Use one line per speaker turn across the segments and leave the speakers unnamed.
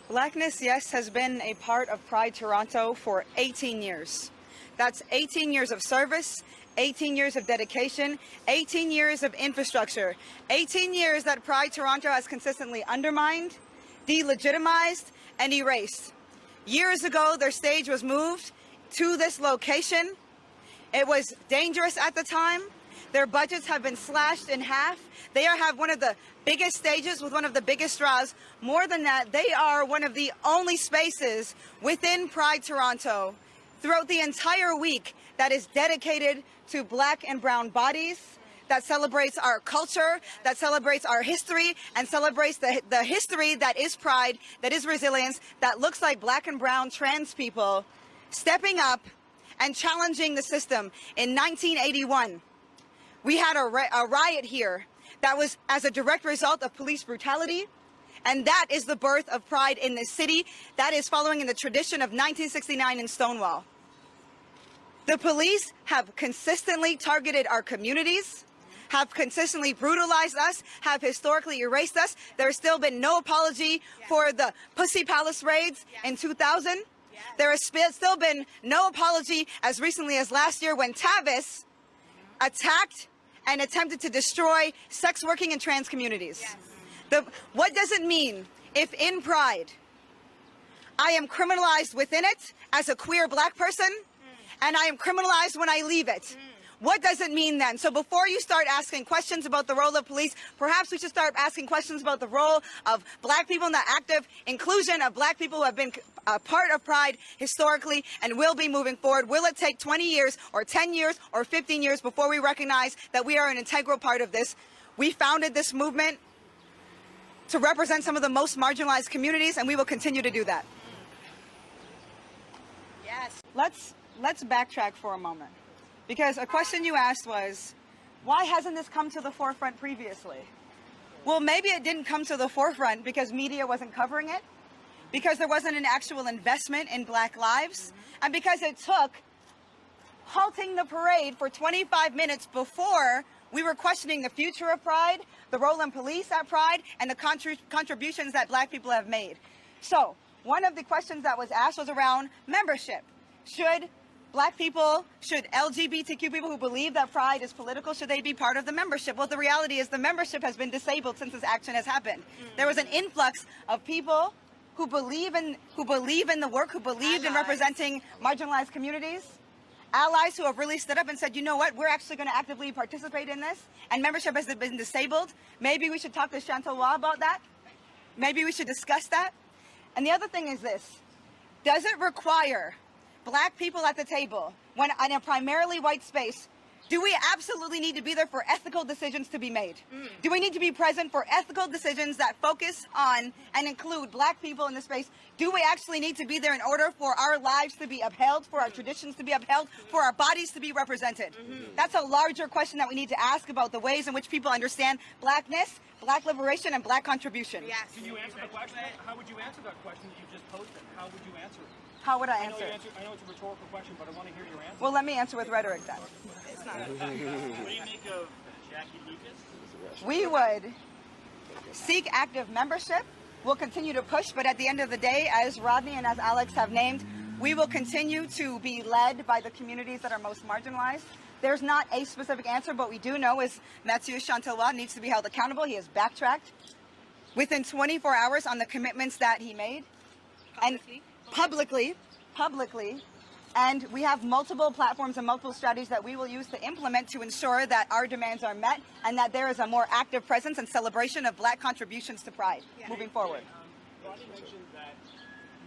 Blackness, yes, has been a part of Pride Toronto for 18 years. That's 18 years of service, 18 years of dedication, 18 years of infrastructure, 18 years that Pride Toronto has consistently undermined, delegitimized, and erased. Years ago, their stage was moved to this location. It was dangerous at the time. Their budgets have been slashed in half. They have one of the biggest stages with one of the biggest draws. More than that, they are one of the only spaces within Pride Toronto throughout the entire week that is dedicated to Black and brown bodies, that celebrates our culture, that celebrates our history, and celebrates the history that is Pride, that is resilience, that looks like Black and brown trans people stepping up and challenging the system. In 1981, we had a riot here that was as a direct result of police brutality, and that is the birth of Pride in this city. That is following in the tradition of 1969 in Stonewall. The police have consistently targeted our communities, have consistently brutalized us, have historically erased us. There's still been no apology for the Pussy Palace raids in 2000. There has still been no apology as recently as last year when Tavis attacked and attempted to destroy sex working and trans communities. What does it mean if in Pride I am criminalized within it as a queer Black person and I am criminalized when I leave it? What does it mean then? So before you start asking questions about the role of police, perhaps we should start asking questions about the role of Black people and the active inclusion of Black people who have been a part of Pride historically and will be moving forward. Will it take 20 years or 10 years or 15 years before we recognize that we are an integral part of this? We founded this movement to represent some of the most marginalized communities, and we will continue to do that. Yes. Let's backtrack for a moment. Because a question you asked was, why hasn't this come to the forefront previously? Well, maybe it didn't come to the forefront because media wasn't covering it, because there wasn't an actual investment in Black lives, and because it took halting the parade for 25 minutes before we were questioning the future of Pride, the role in police at Pride, and the contributions that Black people have made. So one of the questions that was asked was around membership. Should Black people, should LGBTQ people who believe that Pride is political, should they be part of the membership? Well, the reality is the membership has been disabled since this action has happened. There was an influx of people who believe in the work, who believed in representing marginalized communities, allies who have really stood up and said, you know what, we're actually going to actively participate in this, and membership has been disabled. Maybe we should talk to Chantal about that. Maybe we should discuss that. And the other thing is this: does it require Black people at the table when in a primarily white space? Do we absolutely need to be there for ethical decisions to be made? Do we need to be present for ethical decisions that focus on and include Black people in the space? Do we actually need to be there in order for our lives to be upheld, for our traditions to be upheld, for our bodies to be represented? That's a larger question that we need to ask about the ways in which people understand Blackness, Black liberation, and Black contribution.
Yes. Can you answer the question? How would you answer that question that you just posted? How would you answer it?
How would I answer?
I know it's a rhetorical question, but I want to hear your answer.
Well, let me answer with rhetoric then.
It's not. What do you make of Jackie Lucas?
We would seek active membership. We'll continue to push, but at the end of the day, as Rodney and as Alex have named, we will continue to be led by the communities that are most marginalized. There's not a specific answer, but we do know is Mathieu Chantelois needs to be held accountable. He has backtracked within 24 hours on the commitments that he made. Publicly, and we have multiple platforms and multiple strategies that we will use to implement to ensure that our demands are met and that there is a more active presence and celebration of Black contributions to Pride moving forward.
Rodney mentioned that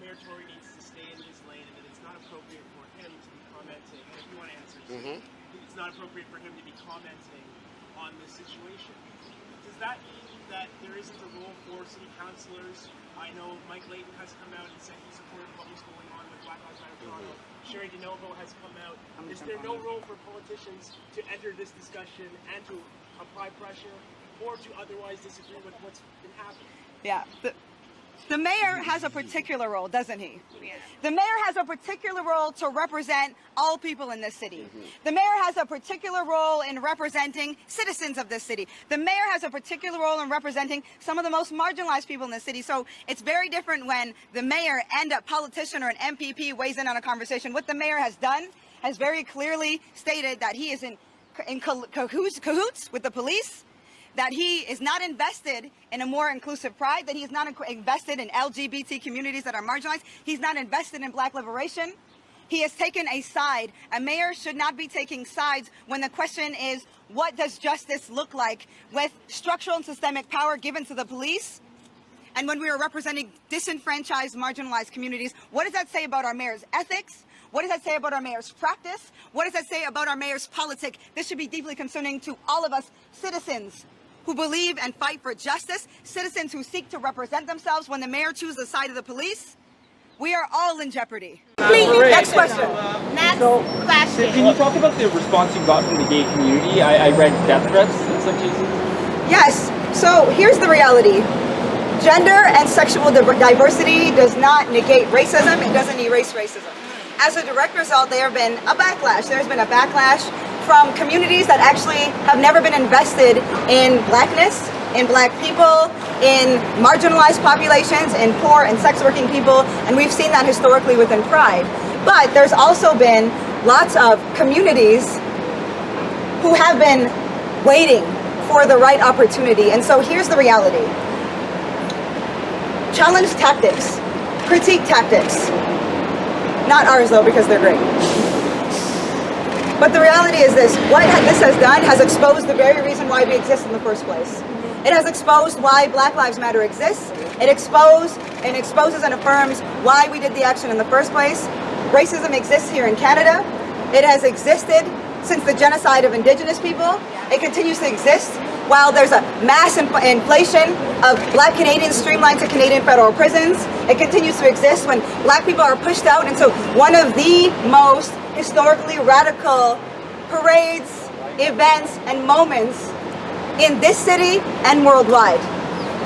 Mayor Tory needs to stay in his lane and that it's not appropriate for him to be commenting, and if you want to answer this, it's not appropriate for him to be commenting on this situation. Does that mean that there isn't a role for city councillors? I know Mike Layton has come out and said he supported what was going on with Black Lives Matter Toronto. Sherry DeNovo has come out. Is there no role for politicians to enter this discussion and to apply pressure or to otherwise disagree with what's been happening?
Yeah. The mayor has a particular role, doesn't he?
Yeah.
The mayor has a particular role to represent all people in this city. The mayor has a particular role in representing citizens of this city. The mayor has a particular role in representing some of the most marginalized people in the city. So it's very different when the mayor and a politician or an MPP weighs in on a conversation. What the mayor has done has very clearly stated that he is in cahoots with the police, that he is not invested in a more inclusive pride, that he is not invested in LGBT communities that are marginalized. He's not invested in Black liberation. He has taken a side. A mayor should not be taking sides when the question is, what does justice look like with structural and systemic power given to the police? And when we are representing disenfranchised, marginalized communities, what does that say about our mayor's ethics? What does that say about our mayor's practice? What does that say about our mayor's politic? This should be deeply concerning to all of us citizens who believe and fight for justice, citizens who seek to represent themselves. When the mayor chooses the side of the police, we are all in jeopardy. Next question.
Next question.
Can you talk about the response you got from the gay community? I read death threats in some cases.
Yes, so here's the reality. Gender and sexual diversity does not negate racism. It doesn't erase racism. As a direct result, there have been a backlash. There's been a backlash from communities that actually have never been invested in Blackness, in Black people, in marginalized populations, in poor and sex working people, and we've seen that historically within Pride. But there's also been lots of communities who have been waiting for the right opportunity. And so here's the reality. Challenge tactics, critique tactics. Not ours though, because they're great. But the reality is this, what this has done has exposed the very reason why we exist in the first place. It has exposed why Black Lives Matter exists. It exposes and affirms why we did the action in the first place. Racism exists here in Canada. It has existed since the genocide of Indigenous people. It continues to exist while there's a mass inflation of Black Canadians streamlined to Canadian federal prisons. It continues to exist when Black people are pushed out into one of the most historically radical parades, events, and moments in this city and worldwide.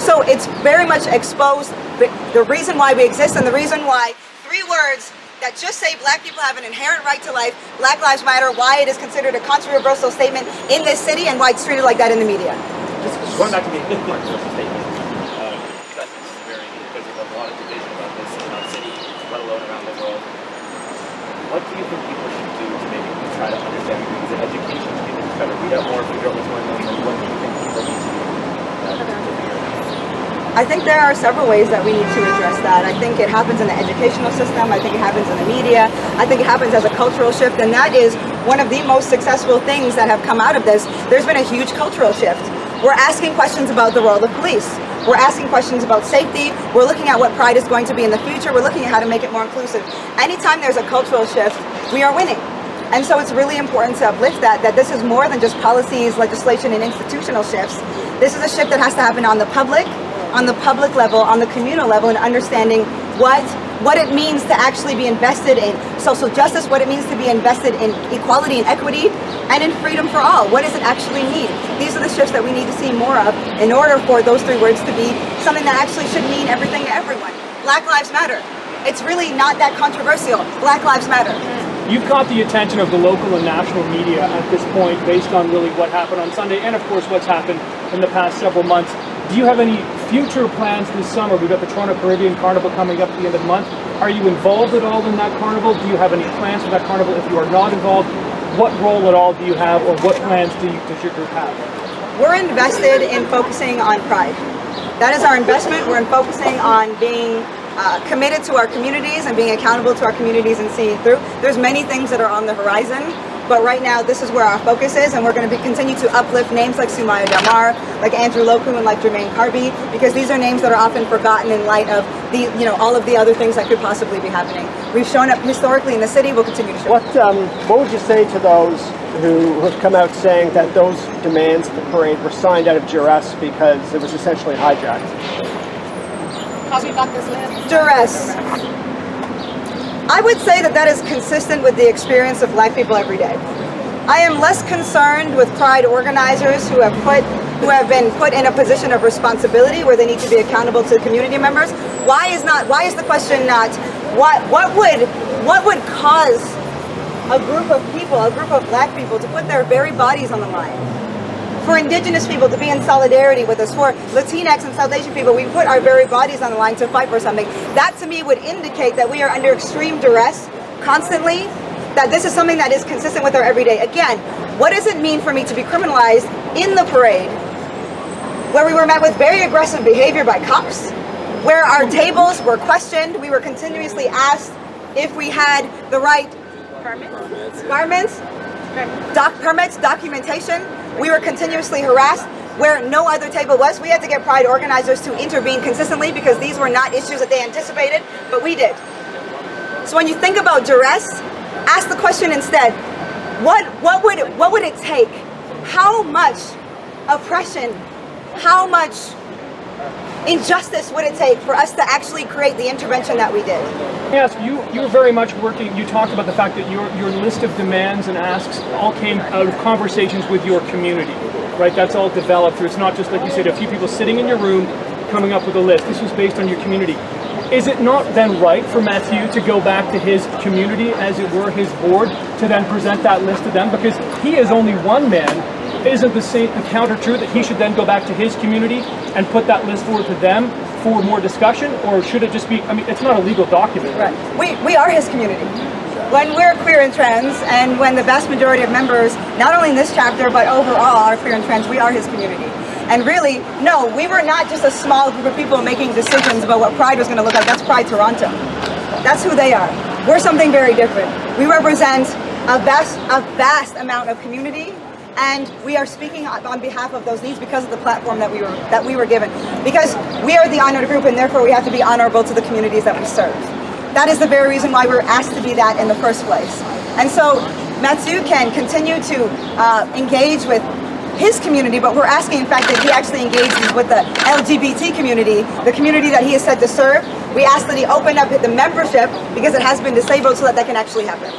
So it's very much exposed the reason why we exist and the reason why 3 words that just say Black people have an inherent right to life, Black Lives Matter, why it is considered a controversial statement in this city and why it's treated like that in the media.
Just going back to the controversial statement, because there's a lot of division about this in our city, let alone around the world. What do you think people should do to maybe try to understand? Is it education? Should people try to read up more, figure out what's going on? What do you think people need to do to figure it out?
I think there are several ways that we need to address that. I think it happens in the educational system. I think it happens in the media. I think it happens as a cultural shift, and that is one of the most successful things that have come out of this. There's been a huge cultural shift. We're asking questions about the role of police. We're asking questions about safety. We're looking at what Pride is going to be in the future. We're looking at how to make it more inclusive. Anytime there's a cultural shift, we are winning. And so it's really important to uplift that this is more than just policies, legislation, and institutional shifts. This is a shift that has to happen on the public level, on the communal level, and understanding what it means to actually be invested in social justice, what it means to be invested in equality and equity, and in freedom for all. What does it actually mean? These are the shifts that we need to see more of in order for those 3 words to be something that actually should mean everything to everyone. Black Lives Matter. It's really not that controversial. Black Lives Matter.
You've caught the attention of the local and national media at this point based on really what happened on Sunday and, of course, what's happened in the past several months. Do you have any future plans this summer? We've got the Toronto Caribbean Carnival coming up at the end of the month. Are you involved at all in that carnival? Do you have any plans for that carnival? If you are not involved, what role at all do you have, or what plans does your group have?
We're invested in focusing on Pride. That is our investment. We're focusing on being committed to our communities and being accountable to our communities and seeing it through. There's many things that are on the horizon, but right now this is where our focus is, and we're going to continue to uplift names like Sumaya Damar, like Andrew Loku, and like Jermaine Carby, because these are names that are often forgotten in light of the, all of the other things that could possibly be happening. We've shown up historically in the city. We'll continue to show up.
What would you say to those who have come out saying that those demands of the parade were signed out of duress because it was essentially hijacked?
Duress. I would say that is consistent with the experience of Black people every day. I am less concerned with Pride organizers who have put who have been put in a position of responsibility where they need to be accountable to community members. Why is the question not what would cause a group of people, a group of black people, to put their very bodies on the line? For indigenous people to be in solidarity with us, for Latinx and South Asian people, we put our very bodies on the line to fight for something. That to me would indicate that we are under extreme duress constantly, that this is something that is consistent with our everyday. Again, what does it mean for me to be criminalized in the parade, where we were met with very aggressive behavior by cops, where our tables were questioned, we were continuously asked if we had the right permits, documentation. We were continuously harassed where no other table was. We had to get Pride organizers to intervene consistently because these were not issues that they anticipated, but we did. So when you think about duress, ask the question instead, what would it take? How much oppression, how much injustice would it take for us to actually create the intervention that we did?
Yes, you're very much working. You talked about the fact that your list of demands and asks all came out of conversations with your community, right? That's all developed through. It's not just, like you said, a few people sitting in your room coming up with a list. This was based on your community. Is it not then right for Mathieu to go back to his community, as it were, his board, to then present that list to them? Because he is only one man. Isn't the counter true that he should then go back to his community and put that list forward to them for more discussion? Or should it just be, I mean, it's not a legal document.
Right. We are his community. When we're queer and trans, and when the vast majority of members, not only in this chapter, but overall are queer and trans, we are his community. And really, no, we were not just a small group of people making decisions about what Pride was going to look like. That's Pride Toronto. That's who they are. We're something very different. We represent a vast amount of community, and we are speaking on behalf of those needs because of the platform that we were given. Because we are the honored group, and therefore we have to be honorable to the communities that we serve. That is the very reason why we're asked to be that in the first place. And so Mathieu can continue to engage with his community, but we're asking, in fact, that he actually engages with the LGBT community, the community that he is said to serve. We ask that he open up the membership, because it has been disabled, so that that can actually happen.